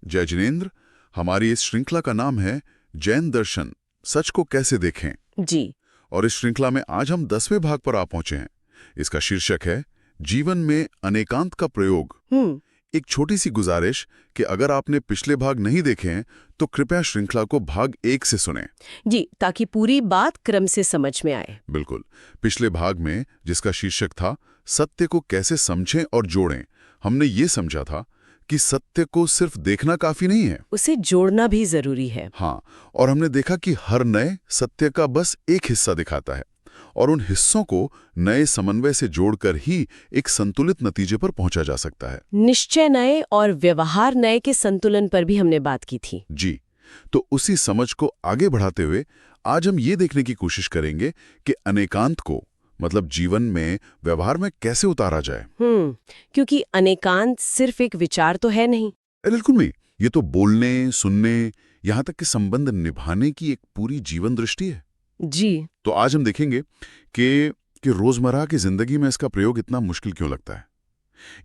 जय जिनेंद्र। हमारी इस श्रृंखला का नाम है जैन दर्शन, सच को कैसे देखें। जी। और इस श्रृंखला में आज हम 10वें भाग पर आ पहुंचे हैं। इसका शीर्षक है जीवन में अनेकांत का प्रयोग। एक छोटी सी गुजारिश कि अगर आपने पिछले भाग नहीं देखे हैं तो कृपया श्रृंखला को भाग 1 से सुनें। जी, ताकि पूरी बात क्रम से समझ में आए। बिल्कुल। पिछले भाग में, जिसका शीर्षक था सत्य को कैसे समझें और जोड़ें, हमने ये समझा था कि सत्य को सिर्फ देखना काफी नहीं है, उसे जोड़ना भी जरूरी है। हाँ, और हमने देखा कि हर नए सत्य का बस एक हिस्सा दिखाता है और उन हिस्सों को नए समन्वय से जोड़कर ही एक संतुलित नतीजे पर पहुंचा जा सकता है। निश्चय नए और व्यवहार नए के संतुलन पर भी हमने बात की थी। जी, तो उसी समझ को आगे बढ़ाते हुए आज हम ये देखने की कोशिश करेंगे कि अनेकांत को, मतलब जीवन में, व्यवहार में कैसे उतारा जाए। क्योंकि अनेकांत सिर्फ एक विचार तो है नहीं। बिल्कुल नहीं, ये तो बोलने, सुनने, यहाँ तक कि संबंध निभाने की एक पूरी जीवन दृष्टि है। जी। तो आज हम देखेंगे कि रोजमर्रा की जिंदगी में इसका प्रयोग इतना मुश्किल क्यों लगता है,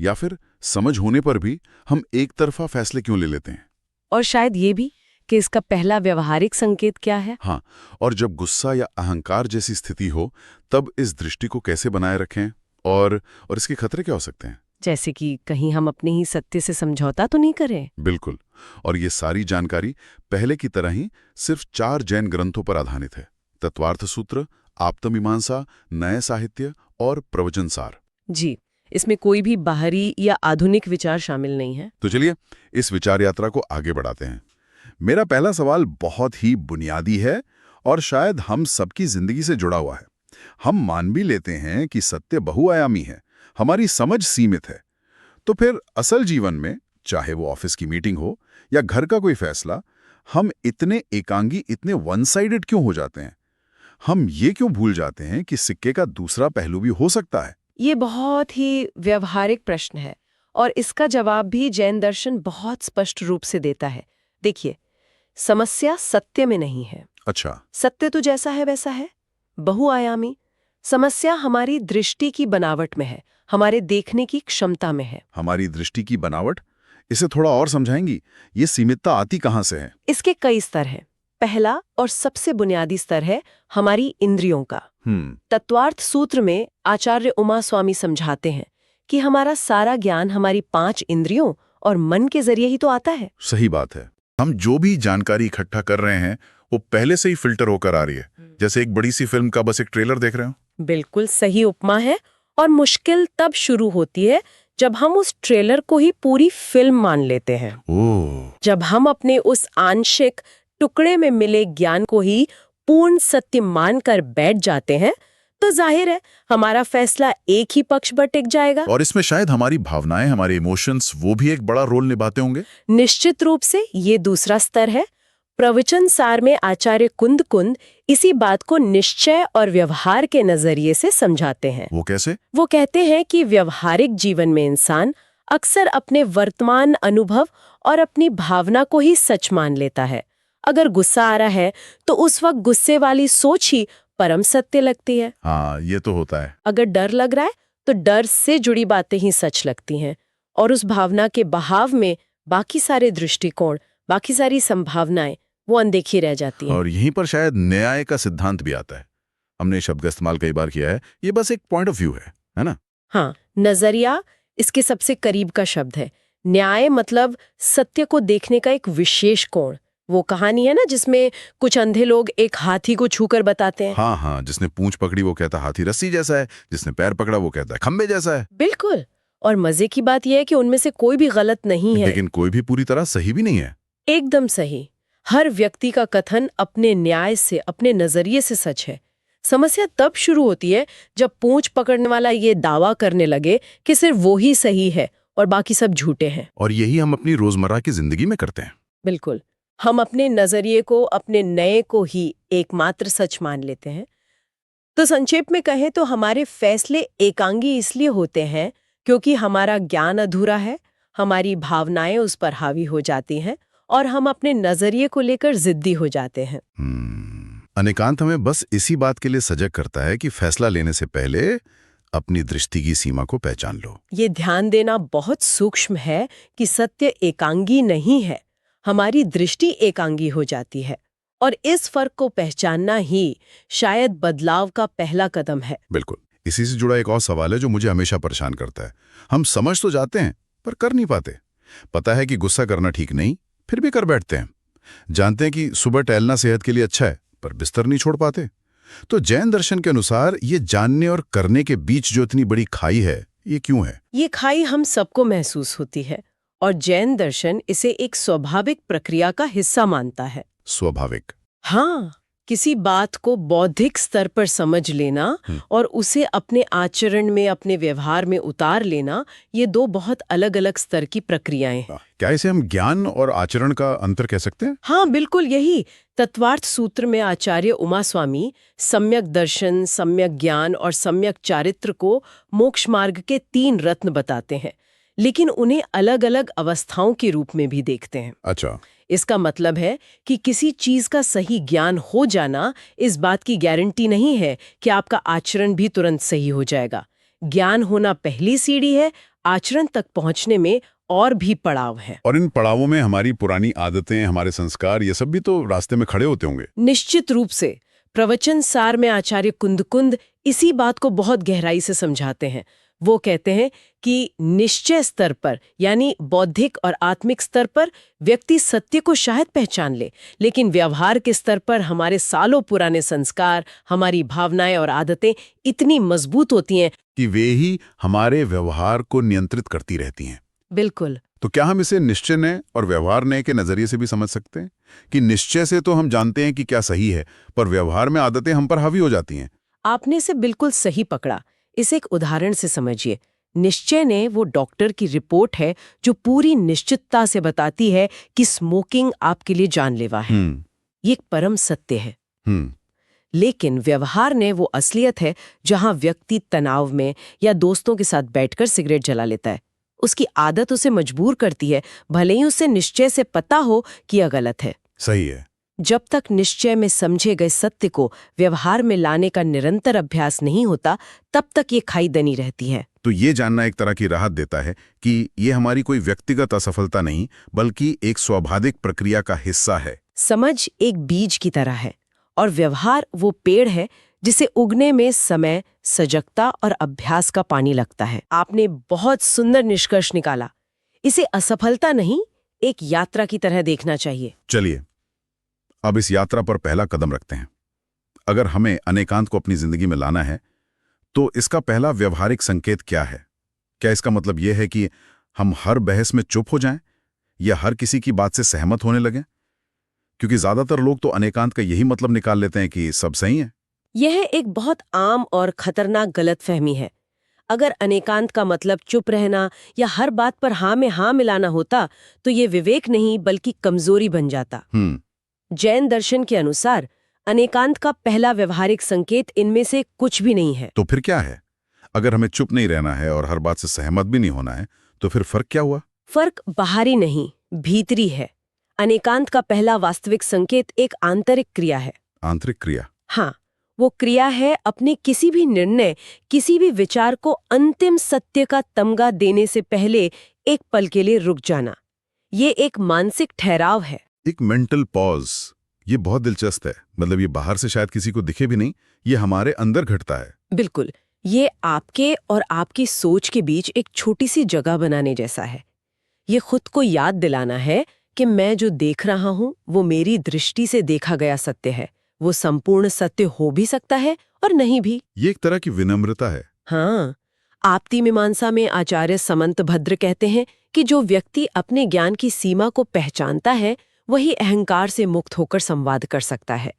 या फिर समझ होने पर भी हम एक तरफा फैसले क्यों ले लेते हैं। और शायद ये भी कि इसका पहला व्यवहारिक संकेत क्या है। हाँ, और जब गुस्सा या अहंकार जैसी स्थिति हो तब इस दृष्टि को कैसे बनाए रखें और इसके खतरे क्या हो सकते हैं। जैसे कि कहीं हम अपने ही सत्य से समझौता तो नहीं करें। बिल्कुल। और ये सारी जानकारी पहले की तरह ही सिर्फ 4 जैन ग्रंथों पर आधारित है: तत्वार्थ सूत्र, आप्तमीमांसा, नए साहित्य और प्रवचन सार। जी, इसमें कोई भी बाहरी या आधुनिक विचार शामिल नहीं है। तो चलिए इस विचार यात्रा को आगे बढ़ाते हैं। मेरा पहला सवाल बहुत ही बुनियादी है और शायद हम सबकी जिंदगी से जुड़ा हुआ है। हम मान भी लेते हैं कि सत्य बहुआयामी है, हमारी समझ सीमित है। तो फिर असल जीवन में, चाहे वो ऑफिस की मीटिंग हो या घर का कोई फैसला, हम इतने एकांगी, इतने वन साइडेड क्यों हो जाते हैं? हम ये क्यों भूल जाते हैं कि सिक्के का दूसरा पहलू भी हो सकता है? ये बहुत ही व्यवहारिक प्रश्न है और इसका जवाब भी जैन दर्शन बहुत स्पष्ट रूप से देता है। देखिए, समस्या सत्य में नहीं है। अच्छा। सत्य तो जैसा है वैसा है, बहुआयामी। समस्या हमारी दृष्टि की बनावट में है, हमारे देखने की क्षमता में है। हमारी दृष्टि की बनावट, इसे थोड़ा और समझाएंगी? ये सीमितता आती कहां से है? इसके कई स्तर हैं। पहला और सबसे बुनियादी स्तर है हमारी इंद्रियों का। तत्वार्थ सूत्र में आचार्य उमा स्वामी समझाते हैं कि हमारा सारा ज्ञान हमारी 5 इंद्रियों और मन के जरिए ही तो आता है। सही बात है। हम जो भी जानकारी इकट्ठा कर रहे हैं वो पहले से ही फिल्टर होकर आ रही है, जैसे एक बड़ी सी फिल्म का बस एक ट्रेलर देख रहे हो। बिल्कुल सही उपमा है। और मुश्किल तब शुरू होती है जब हम उस ट्रेलर को ही पूरी फिल्म मान लेते हैं। जब हम अपने उस आंशिक टुकड़े में मिले ज्ञान को ही पूर्ण सत्य मानकर बैठ जाते हैं, तो जाहिर है हमारा फैसला एक ही पक्ष पर टिक जाएगा। और इसमें शायद हमारी भावनाएं, हमारे इमोशंस, वो भी एक बड़ा रोल निभाते होंगे। निश्चित रूप से ये दूसरा स्तर है। प्रवचन सार में आचार्य कुंद इसी बात को निश्चय और व्यवहार के नजरिए से समझाते हैं। वो कैसे? वो कहते हैं कि व्यवहारिक जीवन में इंसान अक्सर अपने वर्तमान अनुभव और अपनी भावना को ही सच मान लेता है। अगर गुस्सा आ रहा है तो उस वक्त गुस्से वाली सोच ही परम सत्य लगती है। हाँ, ये तो होता है। अगर डर लग रहा है तो डर से जुड़ी बातें ही सच लगती हैं और उस भावना के बहाव में बाकी सारे दृष्टिकोण, बाकी सारी संभावनाएं वो अनदेखी रह जाती हैं। और यहीं पर शायद न्याय का सिद्धांत भी आता है। हमने शब्द का इस्तेमाल कई बार किया है, ये बस एक पॉइंट ऑफ व्यू है ना? हाँ, नजरिया इसके सबसे करीब का शब्द है। न्याय मतलब सत्य को देखने का एक विशेष कोण। वो कहानी है ना जिसमें कुछ अंधे लोग एक हाथी को छूकर बताते हैं। हाँ, जिसने पूंछ पकड़ी वो कहता हाथी रस्सी जैसा है, जिसने पैर पकड़ा वो कहता है खंबे जैसा है। बिल्कुल। और मजे की बात यह है कि उनमें से कोई भी गलत नहीं है, लेकिन कोई भी पूरी तरह सही भी नहीं है। एकदम सही। हर व्यक्ति का कथन अपने न्याय से, अपने नजरिए से सच है। समस्या तब शुरू होती है जब पूंछ पकड़ने वाला ये दावा करने लगे कि सिर्फ वो ही सही है और बाकी सब झूठे हैं। और यही हम अपनी रोजमर्रा की जिंदगी में करते हैं। बिल्कुल। हम अपने नजरिए को, अपने नए को ही एकमात्र सच मान लेते हैं। तो संक्षेप में कहें तो हमारे फैसले एकांगी इसलिए होते हैं क्योंकि हमारा ज्ञान अधूरा है, हमारी भावनाएं उस पर हावी हो जाती हैं और हम अपने नजरिए को लेकर जिद्दी हो जाते हैं। अनेकांत हमें बस इसी बात के लिए सजग करता है कि फैसला लेने से पहले अपनी दृष्टि की सीमा को पहचान लो। ये ध्यान देना बहुत सूक्ष्म है कि सत्य एकांगी नहीं है। हमारी दृष्टि एकांगी हो जाती है। और इस फर्क को पहचानना ही शायद बदलाव का पहला कदम है। बिल्कुल। इसी से जुड़ा एक और सवाल है जो मुझे हमेशा परेशान करता है। हम समझ तो जाते हैं पर कर नहीं पाते। पता है कि गुस्सा करना ठीक नहीं, फिर भी कर बैठते हैं। जानते हैं कि सुबह टहलना सेहत के लिए अच्छा है, पर बिस्तर नहीं छोड़ पाते। तो जैन दर्शन के अनुसार ये जानने और करने के बीच जो इतनी बड़ी खाई है, ये क्यों है? ये खाई हम सबको महसूस होती है और जैन दर्शन इसे एक स्वाभाविक प्रक्रिया का हिस्सा मानता है। स्वाभाविक? हाँ, किसी बात को बौद्धिक स्तर पर समझ लेना और उसे अपने आचरण में, अपने व्यवहार में उतार लेना, ये दो बहुत अलग-अलग स्तर की प्रक्रियाएं हैं। क्या इसे हम ज्ञान और आचरण का अंतर कह सकते हैं? हाँ, बिल्कुल यही। तत्वार्थ सूत्र में आचार्य उमास्वामी सम्यक दर्शन, सम्यक ज्ञान और सम्यक चारित्र को मोक्ष मार्ग के 3 रत्न बताते हैं, लेकिन उन्हें अलग-अलग अवस्थाओं के रूप में भी देखते हैं। अच्छा। इसका मतलब है कि किसी चीज का सही ज्ञान हो जाना इस बात की गारंटी नहीं है कि आपका आचरण भी तुरंत सही हो जाएगा। ज्ञान होना पहली सीढ़ी है, आचरण तक पहुंचने में और भी पड़ाव है। और इन पड़ावों में हमारी पुरानी आदतें, हमारे संस्कार, ये सब भी तो रास्ते में खड़े होते होंगे। निश्चित रूप से। प्रवचन सार में आचार्य कुंद इसी बात को बहुत गहराई से समझाते हैं। वो कहते हैं कि निश्चय स्तर पर, यानी बौद्धिक और आत्मिक स्तर पर, व्यक्ति सत्य को शायद पहचान ले, लेकिन व्यवहार के स्तर पर हमारे सालों पुराने संस्कार, हमारी भावनाएं और आदतें इतनी मजबूत होती हैं कि वे ही हमारे व्यवहार को नियंत्रित करती रहती हैं। बिल्कुल। तो क्या हम इसे निश्चय नय और व्यवहार नय के नजरिए से भी समझ सकते हैं कि निश्चय से तो हम जानते हैं कि क्या सही है, पर व्यवहार में आदतें हम पर हावी हो जाती हैं? आपने इसे बिल्कुल सही पकड़ा। इसे एक उदाहरण से समझिए। निश्चय ने वो डॉक्टर की रिपोर्ट है जो पूरी निश्चितता से बताती है कि स्मोकिंग आपके लिए जानलेवा है। ये एक परम सत्य है। लेकिन व्यवहार ने वो असलियत है जहां व्यक्ति तनाव में या दोस्तों के साथ बैठकर सिगरेट जला लेता है। उसकी आदत उसे मजबूर करती है, भले ही उसे निश्चय से पता हो कि यह गलत है। सही है। जब तक निश्चय में समझे गए सत्य को व्यवहार में लाने का निरंतर अभ्यास नहीं होता, तब तक ये खाई बनी रहती है। तो ये जानना एक तरह की राहत देता है कि ये हमारी कोई व्यक्तिगत असफलता नहीं, बल्कि एक स्वाभाविक प्रक्रिया का हिस्सा है। समझ एक बीज की तरह है और व्यवहार वो पेड़ है जिसे उगने में समय, सजगता और अभ्यास का पानी लगता है। आपने बहुत सुंदर निष्कर्ष निकाला। इसे असफलता नहीं, एक यात्रा की तरह देखना चाहिए। चलिए अब इस यात्रा पर पहला कदम रखते हैं। अगर हमें अनेकांत को अपनी जिंदगी में लाना है, तो इसका पहला व्यवहारिक संकेत क्या है? क्या इसका मतलब यह है कि हम हर बहस में चुप हो जाएं या हर किसी की बात से सहमत होने लगें? क्योंकि ज्यादातर लोग तो अनेकांत का यही मतलब निकाल लेते हैं कि सब सही है। यह एक बहुत आम और खतरनाक गलतफहमी है। अगर अनेकांत का मतलब चुप रहना या हर बात पर हाँ में हाँ मिलाना होता, तो ये विवेक नहीं बल्कि कमजोरी बन जाता। जैन दर्शन के अनुसार अनेकांत का पहला व्यवहारिक संकेत इनमें से कुछ भी नहीं है। तो फिर क्या है? अगर हमें चुप नहीं रहना है और हर बात से सहमत भी नहीं होना है, तो फिर फर्क क्या हुआ? फर्क बाहरी नहीं, भीतरी है। अनेकांत का पहला वास्तविक संकेत एक आंतरिक क्रिया है। आंतरिक क्रिया? हाँ, वो क्रिया है अपने किसी भी निर्णय, किसी भी विचार को अंतिम सत्य का तमगा देने से पहले एक पल के लिए रुक जाना। ये एक मानसिक ठहराव है। एक मेंटल पॉज। ये बहुत दिलचस्प है। मतलब ये बाहर से शायद किसी को दिखे भी नहीं, ये हमारे अंदर घटता है। बिल्कुल। ये आपके और आपकी सोच के बीच एक छोटी सी जगह बनाने जैसा है। ये खुद को याद दिलाना है कि मैं जो देख रहा हूं वो मेरी दृष्टि से देखा गया सत्य है। वो संपूर्ण सत्य हो भी सकता है और नहीं भी। ये एक तरह की विनम्रता है। हाँ, आपती मीमांसा में आचार्य समंतभद्र कहते हैं कि जो व्यक्ति अपने ज्ञान की सीमा को पहचानता है, वही अहंकार से मुक्त होकर संवाद कर सकता है।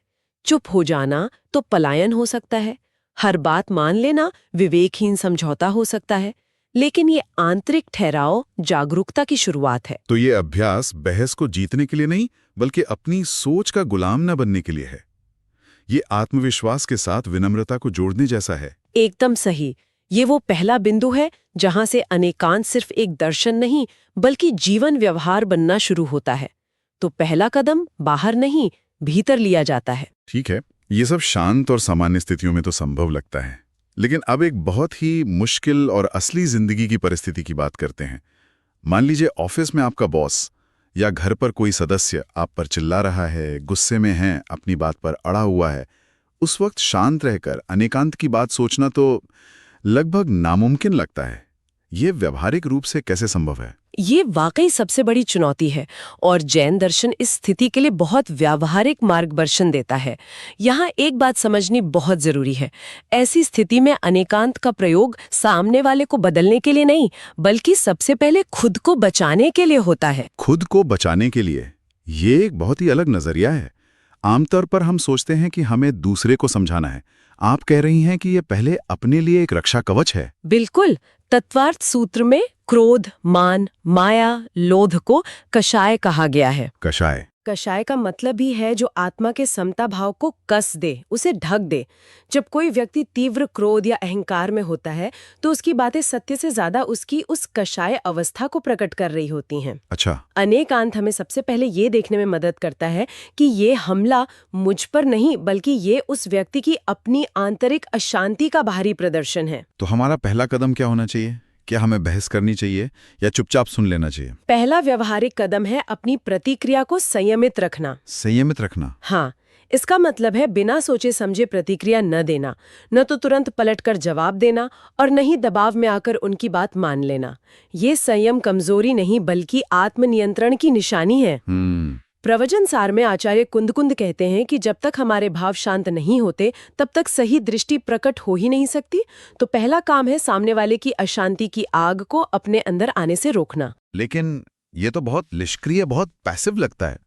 चुप हो जाना तो पलायन हो सकता है, हर बात मान लेना विवेकहीन समझौता हो सकता है, लेकिन ये आंतरिक ठहराव जागरूकता की शुरुआत है। तो ये अभ्यास बहस को जीतने के लिए नहीं, बल्कि अपनी सोच का गुलाम न बनने के लिए है। ये आत्मविश्वास के साथ विनम्रता को जोड़ने जैसा है। एकदम सही। ये वो पहला बिंदु है जहां से अनेकांत सिर्फ एक दर्शन नहीं, बल्कि जीवन व्यवहार बनना शुरू होता है। तो पहला कदम बाहर नहीं, भीतर लिया जाता है। ठीक है, ये सब शांत और सामान्य स्थितियों में तो संभव लगता है, लेकिन अब एक बहुत ही मुश्किल और असली जिंदगी की परिस्थिति की बात करते हैं। मान लीजिए ऑफिस में आपका बॉस या घर पर कोई सदस्य आप पर चिल्ला रहा है, गुस्से में है, अपनी बात पर अड़ा हुआ है, उस वक्त शांत रहकर अनेकांत की बात सोचना तो लगभग नामुमकिन लगता है। ये व्यवहारिक रूप से कैसे संभव है? ये वाकई सबसे बड़ी चुनौती है और जैन दर्शन इस स्थिति के लिए बहुत व्यावहारिक मार्गदर्शन देता है। यहाँ एक बात समझनी बहुत जरूरी है। ऐसी स्थिति में अनेकांत का प्रयोग सामने वाले को बदलने के लिए नहीं, बल्कि सबसे पहले खुद को बचाने के लिए होता है। खुद को बचाने के लिए, ये एक बहुत ही अलग नजरिया है। आमतौर पर हम सोचते हैं कि हमें दूसरे को समझाना है। आप कह रही हैं कि ये पहले अपने लिए एक रक्षा कवच है। बिल्कुल। तत्वार्थ सूत्र में क्रोध, मान, माया, लोभ को कषाय कहा गया है। कषाय? कषाय का मतलब ही है जो आत्मा के समता भाव को कस दे, उसे ढक दे। जब कोई व्यक्ति तीव्र क्रोध या अहंकार में होता है तो उसकी बातें सत्य से ज्यादा उसकी उस कषाय अवस्था को प्रकट कर रही होती हैं। अच्छा। अनेकांत हमें सबसे पहले ये देखने में मदद करता है कि ये हमला मुझ पर नहीं, बल्कि ये उस व्यक्ति की अपनी आंतरिक अशांति का बाहरी प्रदर्शन है। तो हमारा पहला कदम क्या होना चाहिए? क्या हमें बहस करनी चाहिए या चुपचाप सुन लेना चाहिए? पहला व्यवहारिक कदम है अपनी प्रतिक्रिया को संयमित रखना। संयमित रखना? हाँ, इसका मतलब है बिना सोचे समझे प्रतिक्रिया न देना, न तो तुरंत पलटकर जवाब देना और न ही दबाव में आकर उनकी बात मान लेना। ये संयम कमजोरी नहीं बल्कि आत्मनियंत्रण की निशानी है। प्रवचन सार में आचार्य कुंद कहते हैं कि जब तक हमारे भाव शांत नहीं होते तब तक सही दृष्टि प्रकट हो ही नहीं सकती। तो पहला काम है सामने वाले की अशांति की आग को अपने अंदर आने से रोकना। लेकिन ये तो बहुत निष्क्रिय, बहुत पैसिव लगता है।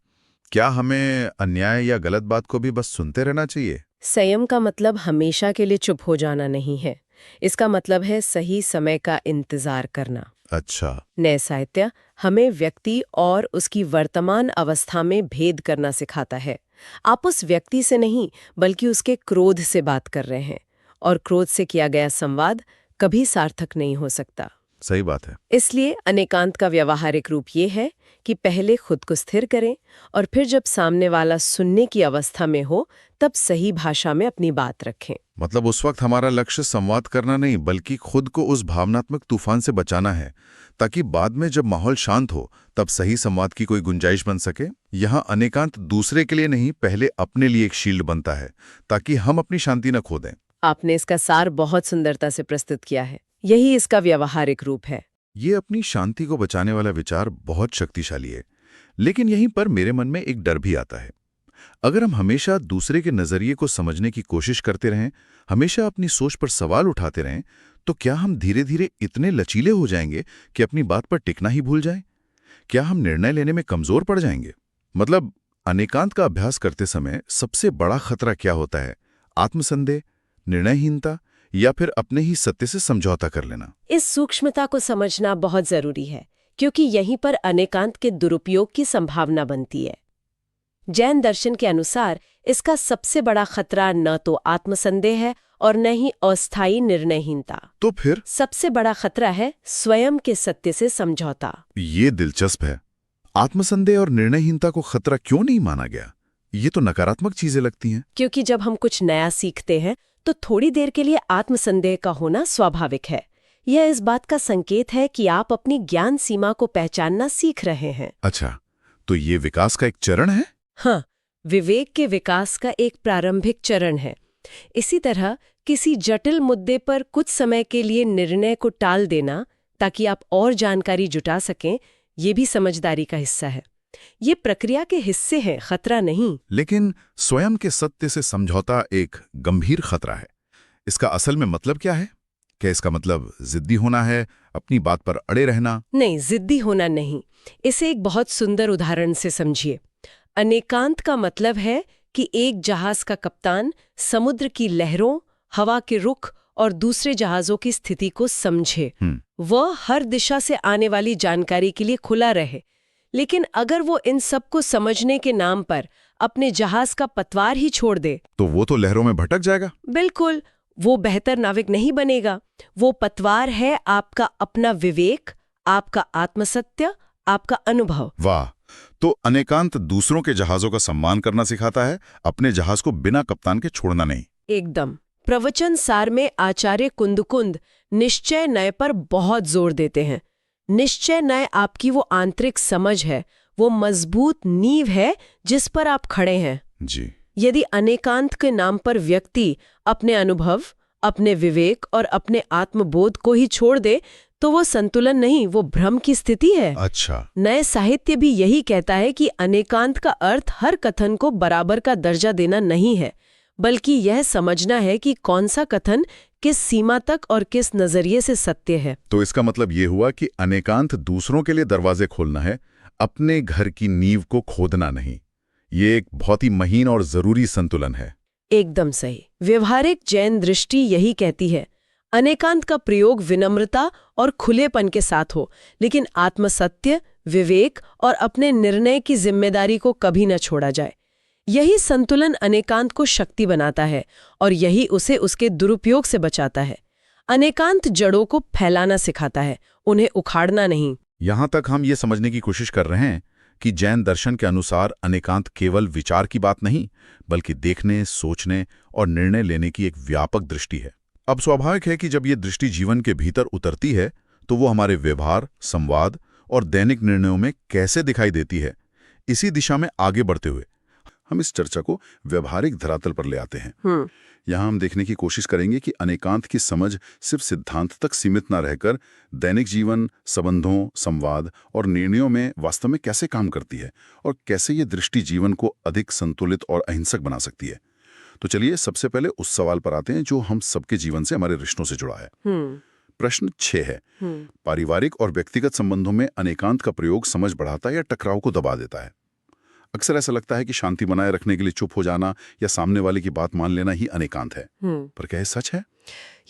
क्या हमें अन्याय या गलत बात को भी बस सुनते रहना चाहिए? संयम का मतलब हमेशा के लिए चुप हो जाना नहीं है। इसका मतलब है सही समय का इंतजार करना। अच्छा। नए साहित्य हमें व्यक्ति और उसकी वर्तमान अवस्था में भेद करना सिखाता है। आप उस व्यक्ति से नहीं बल्कि उसके क्रोध से बात कर रहे हैं, और क्रोध से किया गया संवाद कभी सार्थक नहीं हो सकता। सही बात है। इसलिए अनेकांत का व्यवहारिक रूप ये है कि पहले खुद को स्थिर करें और फिर जब सामने वाला सुनने की अवस्था में हो तब सही भाषा में अपनी बात रखें। मतलब उस वक्त हमारा लक्ष्य संवाद करना नहीं बल्कि खुद को उस भावनात्मक तूफान से बचाना है, ताकि बाद में जब माहौल शांत हो तब सही संवाद की कोई गुंजाइश बन सके। यहाँ अनेकांत दूसरे के लिए नहीं, पहले अपने लिए एक शील्ड बनता है ताकि हम अपनी शांति न खो दें। आपने इसका सार बहुत सुंदरता से प्रस्तुत किया है। यही इसका व्यवहारिक रूप है। ये अपनी शांति को बचाने वाला विचार बहुत शक्तिशाली है, लेकिन यहीं पर मेरे मन में एक डर भी आता है। अगर हम हमेशा दूसरे के नजरिए को समझने की कोशिश करते रहें, हमेशा अपनी सोच पर सवाल उठाते रहें, तो क्या हम धीरे धीरे इतने लचीले हो जाएंगे कि अपनी बात पर टिकना ही भूल जाएं? क्या हम निर्णय लेने में कमजोर पड़ जाएंगे? मतलब अनेकांत का अभ्यास करते समय सबसे बड़ा खतरा क्या होता है? आत्मसंदेह, निर्णयहीनता या फिर अपने ही सत्य से समझौता कर लेना? इस सूक्ष्मता को समझना बहुत जरूरी है, क्योंकि यहीं पर अनेकांत के दुरुपयोग की संभावना बनती है। जैन दर्शन के अनुसार इसका सबसे बड़ा खतरा न तो आत्मसंदेह है और न ही अस्थायी निर्णयहीनता। तो फिर सबसे बड़ा खतरा है स्वयं के सत्य से समझौता। ये दिलचस्प है। आत्मसंदेह और निर्णयहीनता को खतरा क्यों नहीं माना गया? ये तो नकारात्मक चीजें लगती हैं। क्योंकि जब हम कुछ नया सीखते हैं तो थोड़ी देर के लिए आत्मसंदेह का होना स्वाभाविक है। यह इस बात का संकेत है कि आप अपनी ज्ञान सीमा को पहचानना सीख रहे हैं। अच्छा, तो ये विकास का एक चरण है? हाँ, विवेक के विकास का एक प्रारंभिक चरण है। इसी तरह किसी जटिल मुद्दे पर कुछ समय के लिए निर्णय को टाल देना ताकि आप और जानकारी जुटा सकें, ये भी समझदारी का हिस्सा है। ये प्रक्रिया के हिस्से हैं, खतरा नहीं। लेकिन स्वयं के सत्य से समझौता एक गंभीर खतरा है। इसका असल में मतलब क्या है? क्या इसका मतलब जिद्दी होना है, अपनी बात पर अड़े रहना? नहीं, जिद्दी होना नहीं। इसे एक बहुत सुंदर उदाहरण से समझिए। अनेकांत का मतलब है कि एक जहाज का कप्तान समुद्र की लहरों, हवा के रुख और दूसरे जहाजों की स्थिति को समझे। वह हर दिशा से आने वाली जानकारी के लिए खुला रहे। लेकिन अगर वो इन सब को समझने के नाम पर अपने जहाज का पतवार ही छोड़ दे तो वो तो लहरों में भटक जाएगा। बिल्कुल, वो बेहतर नाविक नहीं बनेगा। वो पतवार है आपका अपना विवेक, आपका आत्मसत्य, आपका अनुभव। वाह! तो अनेकांत दूसरों के जहाजों का सम्मान करना सिखाता है, अपने जहाज को बिना कप्तान के छोड़ना नहीं। एकदम। प्रवचन सार में आचार्य कुंद निश्चय नय पर बहुत जोर देते हैं। निश्चय नय आपकी वो आंतरिक समझ है, वो मजबूत नींव है जिस पर आप खड़े हैं। जी। यदि अनेकांत के नाम पर व्यक्ति अपने अनुभव, अपने विवेक और अपने आत्मबोध को ही छोड़ दे तो वो संतुलन नहीं, वो भ्रम की स्थिति है। अच्छा। नए साहित्य भी यही कहता है कि अनेकांत का अर्थ हर कथन को बराबर का दर्जा देना नहीं है, बल्कि यह समझना है कि कौन सा कथन किस सीमा तक और किस नजरिए से सत्य है। तो इसका मतलब ये हुआ कि अनेकांत दूसरों के लिए दरवाजे खोलना है, अपने घर की नींव को खोदना नहीं। ये एक बहुत ही महीन और जरूरी संतुलन है। एकदम सही। व्यवहारिक जैन दृष्टि यही कहती है, अनेकांत का प्रयोग विनम्रता और खुलेपन के साथ हो, लेकिन आत्मसत्य, विवेक और अपने निर्णय की जिम्मेदारी को कभी न छोड़ा जाए। यही संतुलन अनेकांत को शक्ति बनाता है और यही उसे उसके दुरुपयोग से बचाता है। अनेकांत जड़ों को फैलाना सिखाता है, उन्हें उखाड़ना नहीं। यहां तक हम ये समझने की कोशिश कर रहे हैं कि जैन दर्शन के अनुसार अनेकांत केवल विचार की बात नहीं, बल्कि देखने, सोचने और निर्णय लेने की एक व्यापक दृष्टि है। अब स्वाभाविक है कि जब ये दृष्टि जीवन के भीतर उतरती है तो वो हमारे व्यवहार, संवाद और दैनिक निर्णयों में कैसे दिखाई देती है। इसी दिशा में आगे बढ़ते हुए हम इस चर्चा को व्यवहारिक धरातल पर ले आते हैं। यहाँ हम देखने की कोशिश करेंगे कि अनेकांत की समझ सिर्फ सिद्धांत तक सीमित न रहकर दैनिक जीवन, संबंधों, संवाद और निर्णयों में वास्तव में कैसे काम करती है और कैसे ये दृष्टि जीवन को अधिक संतुलित और अहिंसक बना सकती है। तो चलिए सबसे पहले उस सवाल पर आते हैं जो हम सबके जीवन से, हमारे रिश्तों से जुड़ा है। प्रश्न 6 है, पारिवारिक और व्यक्तिगत संबंधों में अनेकांत का प्रयोग समझ बढ़ाता है या टकराव को दबा देता है? अक्सर ऐसा लगता है कि शांति बनाए रखने के लिए चुप हो जाना या सामने वाले की बात मान लेना ही अनेकांत है। पर क्या ये सच है?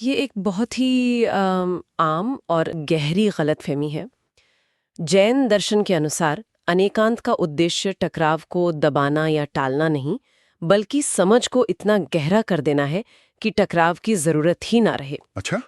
ये एक बहुत ही आम और गहरी गलतफहमी है। जैन दर्शन के अनुसार अनेकांत का उद्देश्य टकराव को दबाना या टालना नहीं, बल्कि समझ को इतना गहरा कर देना है कि टकराव की जरूरत ही ना रहे। अच्छा।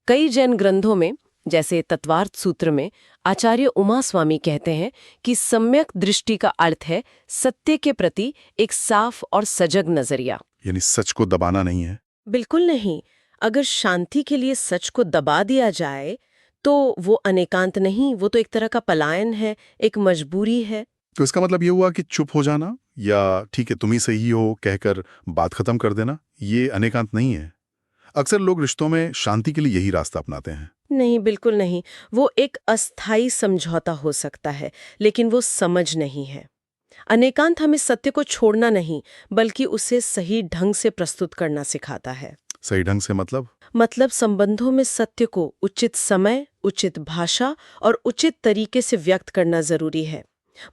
कई जैन ग्रंथों में, जैसे तत्वार्थ सूत्र में, आचार्य उमा स्वामी कहते हैं कि सम्यक दृष्टि का अर्थ है सत्य के प्रति एक साफ और सजग नजरिया। यानी सच को दबाना नहीं है? बिल्कुल नहीं। अगर शांति के लिए सच को दबा दिया जाए तो वो अनेकांत नहीं, वो तो एक तरह का पलायन है, एक मजबूरी है। तो इसका मतलब ये हुआ कि चुप हो जाना या ठीक है तुम ही सही हो कहकर बात खत्म कर देना, ये अनेकांत नहीं है। अक्सर लोग रिश्तों में शांति के लिए यही रास्ता अपनाते हैं। नहीं, बिल्कुल नहीं। वो एक अस्थाई समझौता हो सकता है, लेकिन वो समझ नहीं है। अनेकांत हमें सत्य को छोड़ना नहीं, बल्कि उसे सही ढंग से प्रस्तुत करना सिखाता है। सही ढंग से मतलब संबंधों में सत्य को उचित समय, उचित भाषा और उचित तरीके से व्यक्त करना जरूरी है।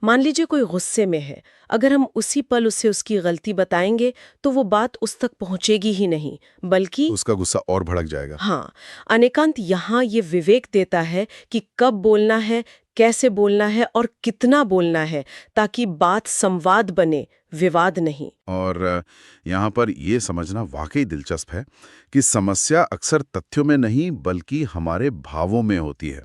मान लीजिए कोई गुस्से में है, अगर हम उसी पल उसे उसकी गलती बताएंगे तो वो बात उस तक पहुंचेगी ही नहीं, बल्कि उसका गुस्सा और भड़क जाएगा। हाँ, अनेकांत यहाँ ये विवेक देता है कि कब बोलना है, कैसे बोलना है और कितना बोलना है, ताकि बात संवाद बने, विवाद नहीं। और यहाँ पर ये समझना वाकई दिलचस्प है कि समस्या अक्सर तथ्यों में नहीं बल्कि हमारे भावों में होती है।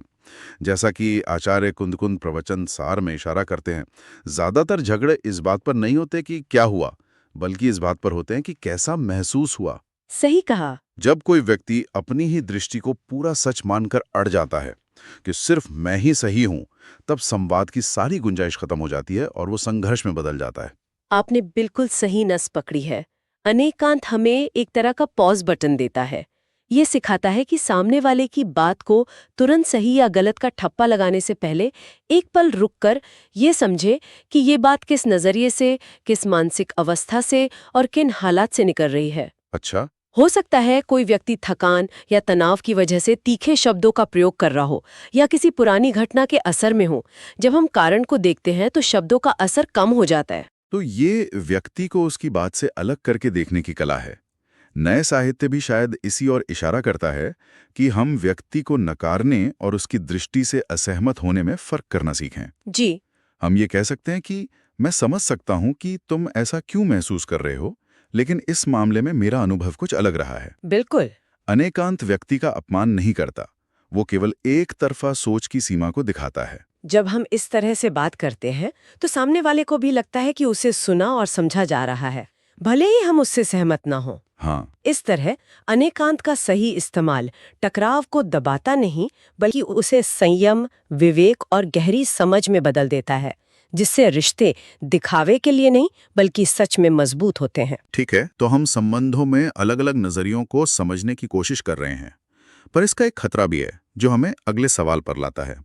जैसा कि आचार्य कुंदकुंद प्रवचन सार में इशारा करते हैं, ज्यादातर झगड़े इस बात पर नहीं होते कि क्या हुआ, बल्कि इस बात पर होते हैं कि कैसा महसूस हुआ। सही कहा। जब कोई व्यक्ति अपनी ही दृष्टि को पूरा सच मानकर अड़ जाता है कि सिर्फ मैं ही सही हूं, तब संवाद की सारी गुंजाइश खत्म हो जाती है और वो संघर्ष में बदल जाता है। आपने बिल्कुल सही नस पकड़ी है। अनेकांत हमें एक तरह का पॉज बटन देता है। ये सिखाता है कि सामने वाले की बात को तुरंत सही या गलत का ठप्पा लगाने से पहले एक पल रुककर ये समझे कि ये बात किस नजरिए से, किस मानसिक अवस्था से और किन हालात से निकल रही है। अच्छा। हो सकता है कोई व्यक्ति थकान या तनाव की वजह से तीखे शब्दों का प्रयोग कर रहा हो या किसी पुरानी घटना के असर में हो। जब हम कारण को देखते हैं तो शब्दों का असर कम हो जाता है। तो ये व्यक्ति को उसकी बात से अलग करके देखने की कला है। नए साहित्य भी शायद इसी ओर इशारा करता है कि हम व्यक्ति को नकारने और उसकी दृष्टि से असहमत होने में फर्क करना सीखें। जी। हम ये कह सकते हैं कि मैं समझ सकता हूं कि तुम ऐसा क्यों महसूस कर रहे हो, लेकिन इस मामले में मेरा अनुभव कुछ अलग रहा है। बिल्कुल। अनेकांत व्यक्ति का अपमान नहीं करता, वो केवल एक तरफा सोच की सीमा को दिखाता है। जब हम इस तरह से बात करते हैं तो सामने वाले को भी लगता है कि उसे सुना और समझा जा रहा है, भले ही हम उससे सहमत ना हो। हाँ। इस तरह अनेकांत का सही इस्तेमाल टकराव को दबाता नहीं, बल्कि उसे संयम, विवेक और गहरी समझ में बदल देता है, जिससे रिश्ते दिखावे के लिए नहीं बल्कि सच में मजबूत होते हैं। ठीक है, तो हम संबंधों में अलग अलग नजरियों को समझने की कोशिश कर रहे हैं, पर इसका एक खतरा भी है जो हमें अगले सवाल पर लाता है।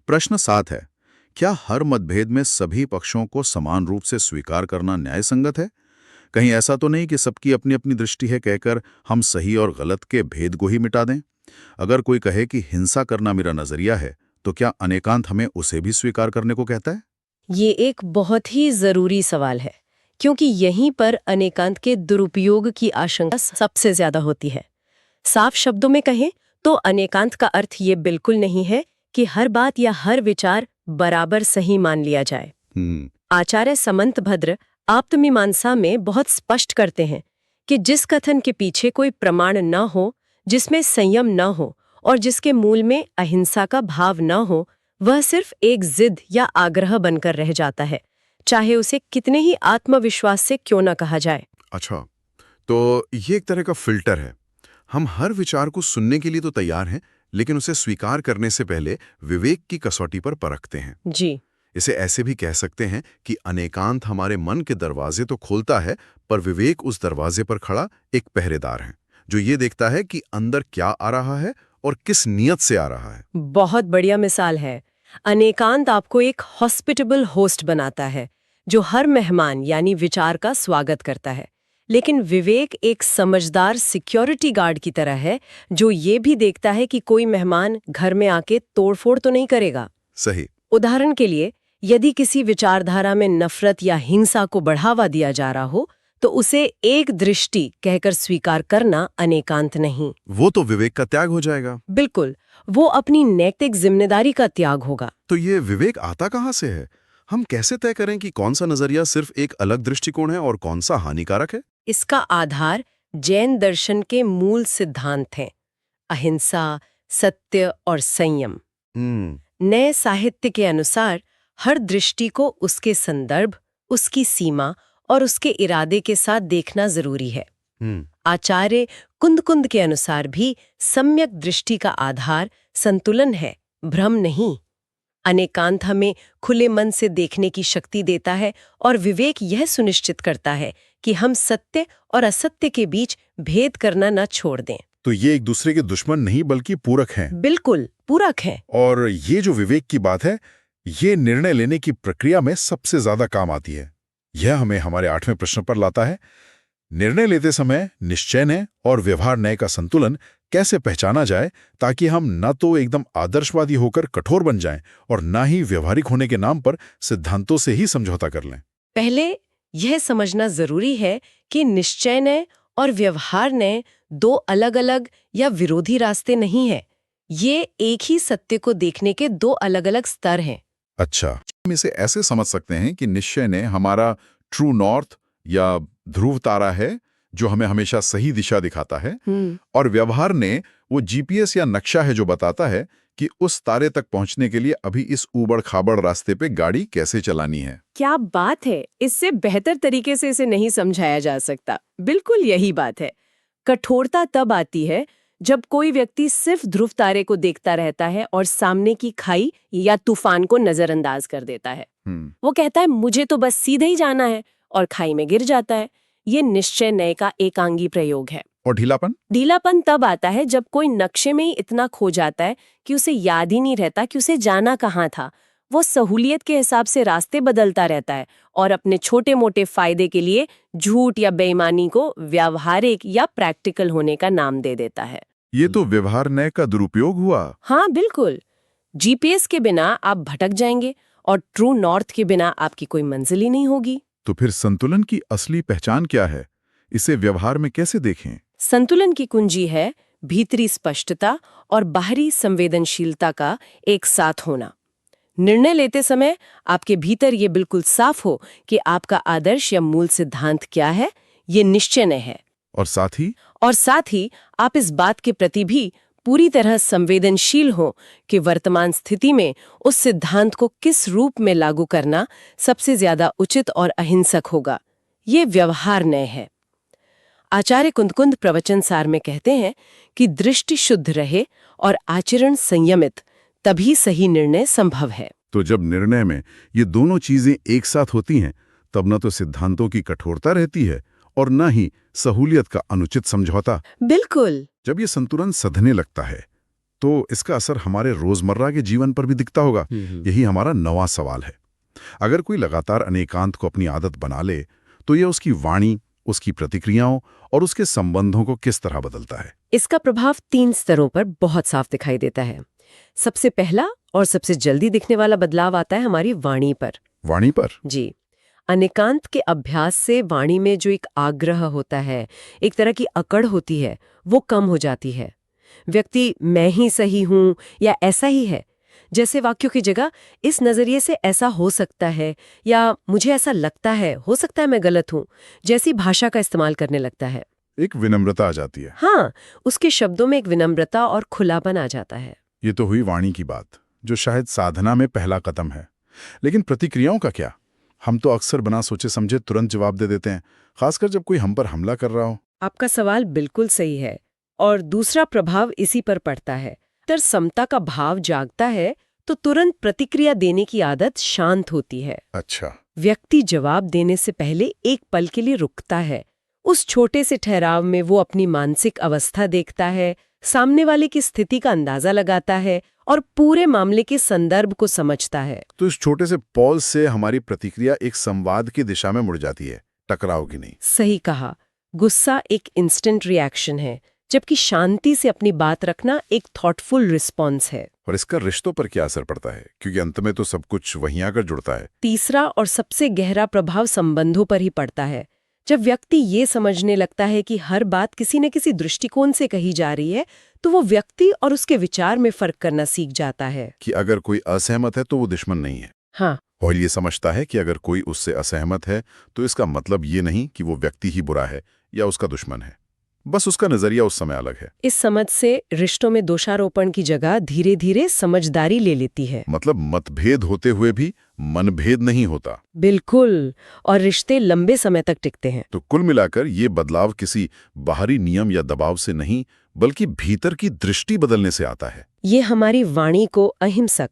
प्रश्न 7 है, क्या हर मतभेद में सभी पक्षों को समान रूप से स्वीकार करना न्याय संगत है? कहीं ऐसा तो नहीं कि सबकी अपनी अपनी दृष्टि है कहकर हम सही और गलत के भेद को ही मिटा दें? अगर कोई कहे कि हिंसा करना मेरा नजरिया है, तो क्या अनेकांत हमें उसे भी स्वीकार करने को कहता है? ये एक बहुत ही जरूरी सवाल है, क्योंकि यहीं पर अनेकांत के दुरुपयोग की आशंका सबसे ज्यादा होती है। साफ शब्दों में कहें तो अनेकांत का अर्थ ये बिल्कुल नहीं है कि हर बात या हर विचार बराबर सही मान लिया जाए। आचार्य समंतभद्र आप्तमीमांसा में बहुत स्पष्ट करते हैं कि जिस कथन के पीछे कोई प्रमाण न हो, जिसमें संयम न हो और जिसके मूल में अहिंसा का भाव न हो, वह सिर्फ एक जिद या आग्रह बनकर रह जाता है, चाहे उसे कितने ही आत्मविश्वास से क्यों न कहा जाए। अच्छा, तो ये एक तरह का फिल्टर है। हम हर विचार को सुनने के लिए तो तैयार हैं, लेकिन उसे स्वीकार करने से पहले विवेक की कसौटी पर परखते हैं। जी, इसे ऐसे भी कह सकते हैं कि अनेकांत हमारे मन के दरवाजे तो खोलता है, पर विवेक उस दरवाजे पर खड़ा एक पहरेदार है, जो ये देखता है कि अंदर क्या आ रहा है और किस नियत से आ रहा है। बहुत बढ़िया मिसाल है। अनेकांत आपको एक हॉस्पिटेबल होस्ट बनाता है, जो हर मेहमान यानी विचार का स्वागत करता है। लेकिन विवेक एक समझदार सिक्योरिटी गार्ड की तरह है, जो ये भी देखता है कि कोई मेहमान घर में आके तोड़फोड़ तो नहीं करेगा। सही। उदाहरण के लिए, यदि किसी विचारधारा में नफरत या हिंसा को बढ़ावा दिया जा रहा हो, तो उसे एक दृष्टि कहकर स्वीकार करना अनेकांत नहीं। वो तो विवेक का त्याग हो जाएगा। बिल्कुल, वो अपनी नैतिक जिम्मेदारी का त्याग होगा। तो ये विवेक आता कहाँ से है? हम कैसे तय करें कि कौन सा नजरिया सिर्फ एक अलग दृष्टिकोण है और कौन सा हानिकारक है? इसका आधार जैन दर्शन के मूल सिद्धांत हैं: अहिंसा, सत्य और संयम। नए साहित्य के अनुसार हर दृष्टि को उसके संदर्भ, उसकी सीमा और उसके इरादे के साथ देखना जरूरी है। आचार्य कुंद के अनुसार भी सम्यक दृष्टि का आधार संतुलन है, भ्रम नहीं। अनेकांत हमें खुले मन से देखने की शक्ति देता है और विवेक यह सुनिश्चित करता है कि हम सत्य और असत्य के बीच भेद करना न छोड़ दें। तो ये एक दूसरे के दुश्मन नहीं बल्कि पूरक हैं। बिल्कुल पूरक हैं। और ये जो विवेक की बात है, ये निर्णय लेने की प्रक्रिया में सबसे ज्यादा काम आती है। यह हमें हमारे 8वें प्रश्न पर लाता है। निर्णय लेते समय निश्चय न्याय और व्यवहार न्याय का संतुलन कैसे पहचाना जाए, ताकि हम न तो एकदम आदर्शवादी होकर कठोर बन जाएं और न ही व्यवहारिक होने के नाम पर सिद्धांतों से ही समझौता कर लें। पहले यह समझना जरूरी है कि निश्चय न्याय और व्यवहार न्याय दो अलग-अलग या विरोधी रास्ते नहीं हैं। ये एक ही सत्य को देखने के दो अलग-अलग स्तर हैं। अच्छा, हम इसे ऐसे समझ सकते हैं कि निश्चय न्याय हमारा ट्रू नॉर्थ या ध्रुव तारा है, जो हमें हमेशा सही दिशा दिखाता है, और व्यवहार ने वो जीपीएस या नक्शा है जो बताता है कि उस तारे तक पहुंचने के लिए अभी इस ऊबड़ खाबड़ रास्ते पे गाड़ी कैसे चलानी है। क्या बात है! इससे बेहतर तरीके से इसे नहीं समझाया जा सकता। बिल्कुल यही बात है। कठोरता तब आती है जब कोई व्यक्ति सिर्फ ध्रुव तारे को देखता रहता है और सामने की खाई या तूफान को नजरअंदाज कर देता है। वो कहता है मुझे तो बस सीधे ही जाना है, और खाई में गिर जाता है। ये निश्चय न्याय का एकांगी प्रयोग है। और ढीलापन तब आता है जब कोई नक्शे में ही इतना खो जाता है कि उसे याद ही नहीं रहता कि उसे जाना कहाँ था। वो सहूलियत के हिसाब से रास्ते बदलता रहता है और अपने छोटे मोटे फायदे के लिए झूठ या बेईमानी को व्यावहारिक या प्रैक्टिकल होने का नाम दे देता है। ये तो व्यवहार न्याय का दुरुपयोग हुआ। हाँ बिल्कुल। जीपीएस के बिना आप भटक जाएंगे और ट्रू नॉर्थ के बिना आपकी कोई मंजिल ही नहीं होगी। तो फिर संतुलन की असली पहचान क्या है? इसे व्यवहार में कैसे देखें? संतुलन की कुंजी है भीतरी स्पष्टता और बाहरी संवेदनशीलता का एक साथ होना। निर्णय लेते समय आपके भीतर ये बिल्कुल साफ हो कि आपका आदर्श या मूल सिद्धांत क्या है, ये निश्चय न्याय है। और साथ ही आप इस बात के प्रति भी पूरी तरह संवेदनशील हो कि वर्तमान स्थिति में उस सिद्धांत को किस रूप में लागू करना सबसे ज्यादा उचित और अहिंसक होगा। ये व्यवहार न्याय है। आचार्य कुंद प्रवचन सार में कहते हैं कि दृष्टि शुद्ध रहे और आचरण संयमित, तभी सही निर्णय संभव है। तो जब निर्णय में ये दोनों चीजें एक साथ होती हैं, तब न तो सिद्धांतों की कठोरता रहती है और न ही सहूलियत का अनुचित समझौता। बिल्कुल। जब ये संतुलन सधने लगता है तो इसका असर हमारे रोजमर्रा के जीवन पर भी दिखता होगा। यही हमारा नवा सवाल है। अगर कोई लगातार अनेकांत को अपनी आदत बना ले तो ये उसकी वाणी, उसकी प्रतिक्रियाओं और उसके संबंधों को किस तरह बदलता है? इसका प्रभाव 3 स्तरों पर बहुत साफ दिखाई देता है। सबसे पहला और सबसे जल्दी दिखने वाला बदलाव आता है हमारी वाणी पर। वाणी पर? जी। अनेकांत के अभ्यास से वाणी में जो एक आग्रह होता है, एक तरह की अकड़ होती है, वो कम हो जाती है। व्यक्ति मैं ही सही हूं या ऐसा ही है जैसे वाक्यों की जगह इस नजरिए से ऐसा हो सकता है या मुझे ऐसा लगता है, हो सकता है मैं गलत हूं, जैसी भाषा का इस्तेमाल करने लगता है। एक विनम्रता आ जाती है। हाँ, उसके शब्दों में एक विनम्रता और खुलापन आ जाता है। ये तो हुई वाणी की बात, जो शायद साधना में पहला कदम है। लेकिन प्रतिक्रियाओं का क्या? हम तो अक्सर बिना सोचे समझे तुरंत जवाब दे देते हैं, खासकर जब कोई हम पर हमला कर रहा हो। आपका सवाल बिल्कुल सही है। और दूसरा प्रभाव इसी पर पड़ता है। तर समता का भाव जागता है तो तुरंत प्रतिक्रिया देने की आदत शांत होती है। अच्छा। व्यक्ति जवाब देने से पहले एक पल के लिए रुकता है। उस छोटे से ठहराव में वो अपनी मानसिक अवस्था देखता है, सामने वाले की स्थिति का अंदाजा लगाता है और पूरे मामले के संदर्भ को समझता है। तो इस छोटे से पॉज से हमारी प्रतिक्रिया एक संवाद की दिशा में मुड़ जाती है, टकराव की नहीं। सही कहा। गुस्सा एक इंस्टेंट रिएक्शन है, जबकि शांति से अपनी बात रखना एक थॉटफुल रिस्पॉन्स है। और इसका रिश्तों पर क्या असर पड़ता है, क्योंकि अंत में तो सब कुछ वहीं आकर जुड़ता है। तीसरा और सबसे गहरा प्रभाव संबंधों पर ही पड़ता है। जब व्यक्ति ये समझने लगता है कि हर बात किसी न किसी दृष्टिकोण से कही जा रही है, तो वो व्यक्ति और उसके विचार में फर्क करना सीख जाता है। कि अगर कोई असहमत है तो वो दुश्मन नहीं है। हाँ। और ये समझता है कि अगर कोई उससे असहमत है तो इसका मतलब ये नहीं कि वो व्यक्ति ही बुरा है या उसका दुश्मन है, बस उसका नजरिया उस समय अलग है। इस समझ से रिश्तों में दोषारोपण की जगह धीरे धीरे समझदारी ले लेती है। मतलब मतभेद होते हुए भी मनभेद नहीं होता। बिल्कुल। और रिश्ते लंबे समय तक टिकते हैं। तो कुल मिलाकर ये बदलाव किसी बाहरी नियम या दबाव से नहीं, बल्कि भीतर की दृष्टि बदलने से आता है। ये हमारी वाणी को अहिंसक,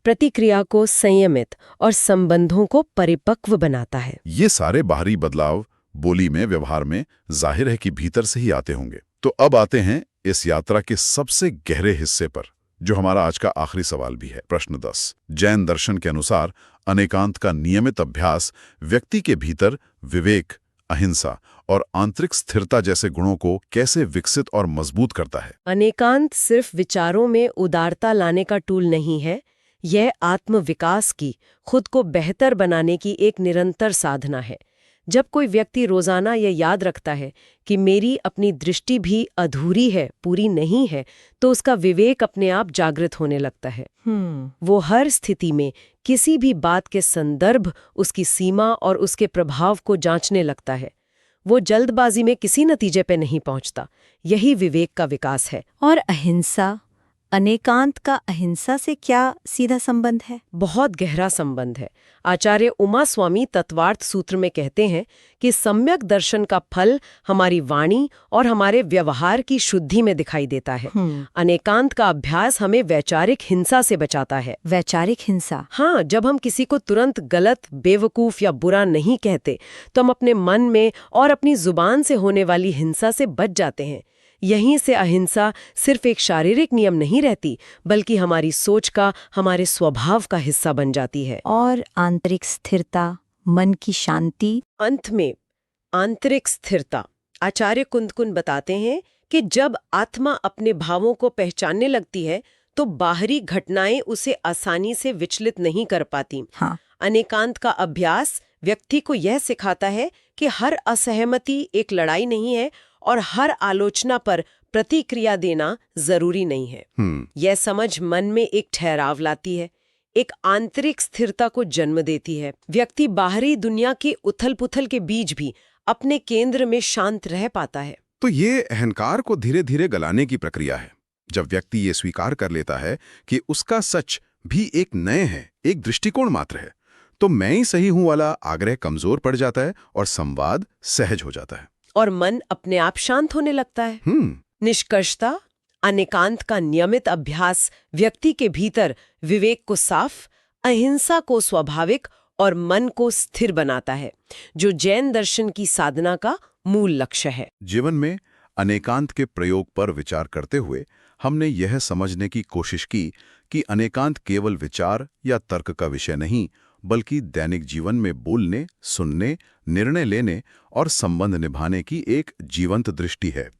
प्रतिक्रिया को संयमित और संबंधों को परिपक्व बनाता है। ये सारे बाहरी बदलाव बोली में, व्यवहार में जाहिर है कि भीतर से ही आते होंगे। तो अब आते हैं इस यात्रा के सबसे गहरे हिस्से पर, जो हमारा आज का आखिरी सवाल भी है। प्रश्न 10। जैन दर्शन के अनुसार अनेकांत का नियमित अभ्यास व्यक्ति के भीतर विवेक, अहिंसा और आंतरिक स्थिरता जैसे गुणों को कैसे विकसित और मजबूत करता है? अनेकांत सिर्फ विचारों में उदारता लाने का टूल नहीं है, यह आत्मविकास की, खुद को बेहतर बनाने की एक निरंतर साधना है। जब कोई व्यक्ति रोजाना ये याद रखता है कि मेरी अपनी दृष्टि भी अधूरी है, पूरी नहीं है, तो उसका विवेक अपने आप जागृत होने लगता है। वो हर स्थिति में किसी भी बात के संदर्भ, उसकी सीमा और उसके प्रभाव को जांचने लगता है। वो जल्दबाजी में किसी नतीजे पे नहीं पहुंचता। यही विवेक का विकास है। और अहिंसा, अनेकांत का अहिंसा से क्या सीधा संबंध है? बहुत गहरा संबंध है। आचार्य उमा स्वामी तत्वार्थ सूत्र में कहते हैं कि सम्यक दर्शन का फल हमारी वाणी और हमारे व्यवहार की शुद्धि में दिखाई देता है। अनेकांत का अभ्यास हमें वैचारिक हिंसा से बचाता है। वैचारिक हिंसा? हाँ, जब हम किसी को तुरंत गलत, बेवकूफ या बुरा नहीं कहते तो हम अपने मन में और अपनी जुबान से होने वाली हिंसा से बच जाते हैं। यहीं से अहिंसा सिर्फ एक शारीरिक नियम नहीं रहती, बल्कि हमारी सोच का, हमारे स्वभाव का हिस्सा बन जाती है। और आंतरिक स्थिरता, मन की शांति? अंत में आंतरिक स्थिरता। आचार्य कुंदकुन बताते हैं कि जब आत्मा अपने भावों को पहचानने लगती है तो बाहरी घटनाएं उसे आसानी से विचलित नहीं कर पाती। हाँ। अनेकांत का अभ्यास व्यक्ति को यह सिखाता है कि हर असहमति एक लड़ाई नहीं है और हर आलोचना पर प्रतिक्रिया देना जरूरी नहीं है। यह समझ मन में एक ठहराव लाती है, एक आंतरिक स्थिरता को जन्म देती है। व्यक्ति बाहरी दुनिया के उथल-पुथल के बीच भी अपने केंद्र में शांत रह पाता है। तो ये अहंकार को धीरे धीरे गलाने की प्रक्रिया है। जब व्यक्ति ये स्वीकार कर लेता है कि उसका सच भी एक नए है, एक दृष्टिकोण मात्र है, तो मैं ही सही हूं वाला आग्रह कमजोर पड़ जाता है और संवाद सहज हो जाता है और मन अपने आप शांत होने लगता है। निष्कर्षतः अनेकांत का नियमित अभ्यास व्यक्ति के भीतर विवेक को साफ, अहिंसा को स्वाभाविक और मन को स्थिर बनाता है, जो जैन दर्शन की साधना का मूल लक्ष्य है। जीवन में अनेकांत के प्रयोग पर विचार करते हुए हमने यह समझने की कोशिश की कि अनेकांत केवल विचार या तर्क का विषय नहीं, बल्कि दैनिक जीवन में बोलने, सुनने, निर्णय लेने और संबंध निभाने की एक जीवंत दृष्टि है।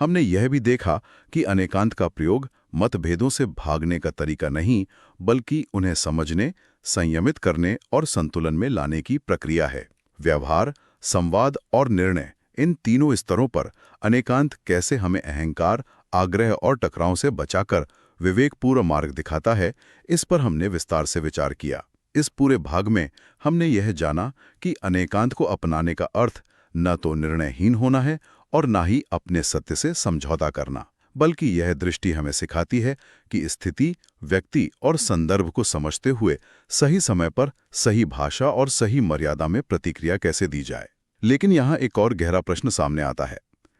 हमने यह भी देखा कि अनेकांत का प्रयोग मतभेदों से भागने का तरीका नहीं, बल्कि उन्हें समझने, संयमित करने और संतुलन में लाने की प्रक्रिया है। व्यवहार, संवाद और निर्णय, इन तीनों स्तरों पर अनेकांत कैसे हमें अहंकार, आग्रह और टकराव से बचाकर विवेकपूर्ण मार्ग दिखाता है, इस पर हमने विस्तार से विचार किया। इस पूरे भाग में हमने यह जाना कि अनेकांत को अपनाने का अर्थ न तो निर्णयहीन होना है और न ही अपने सत्य से समझौता करना, बल्कि यह दृष्टि हमें सिखाती है कि स्थिति, व्यक्ति और संदर्भ को समझते हुए सही समय पर सही भाषा और सही मर्यादा में प्रतिक्रिया कैसे दी जाए। लेकिन यहाँ एक और गहरा प्रश्न सामने आता है।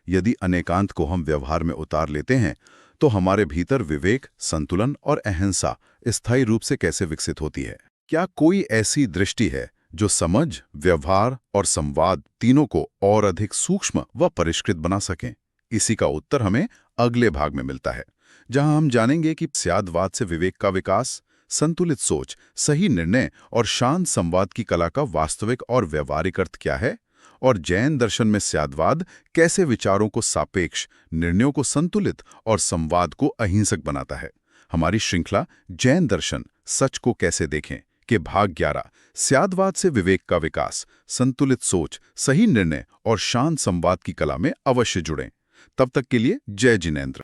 यदि अनेकांत को हम व्यवहार में उतार लेते हैं, तो हमारे भीतर विवेक, संतुलन और अहिंसा स्थायी रूप से कैसे विकसित होती है? क्या कोई ऐसी दृष्टि है जो समझ, व्यवहार और संवाद तीनों को और अधिक सूक्ष्म व परिष्कृत बना सकें? इसी का उत्तर हमें अगले भाग में मिलता है, जहां हम जानेंगे कि स्यादवाद से विवेक का विकास, संतुलित सोच, सही निर्णय और शांत संवाद की कला का वास्तविक और व्यवहारिक अर्थ क्या है, और जैन दर्शन में स्यादवाद कैसे विचारों को सापेक्ष, निर्णयों को संतुलित और संवाद को अहिंसक बनाता है। हमारी श्रृंखला जैन दर्शन सच को कैसे देखें के भाग 11 स्यादवाद से विवेक का विकास, संतुलित सोच, सही निर्णय और शांत संवाद की कला में अवश्य जुड़ें। तब तक के लिए जय जिनेंद्र।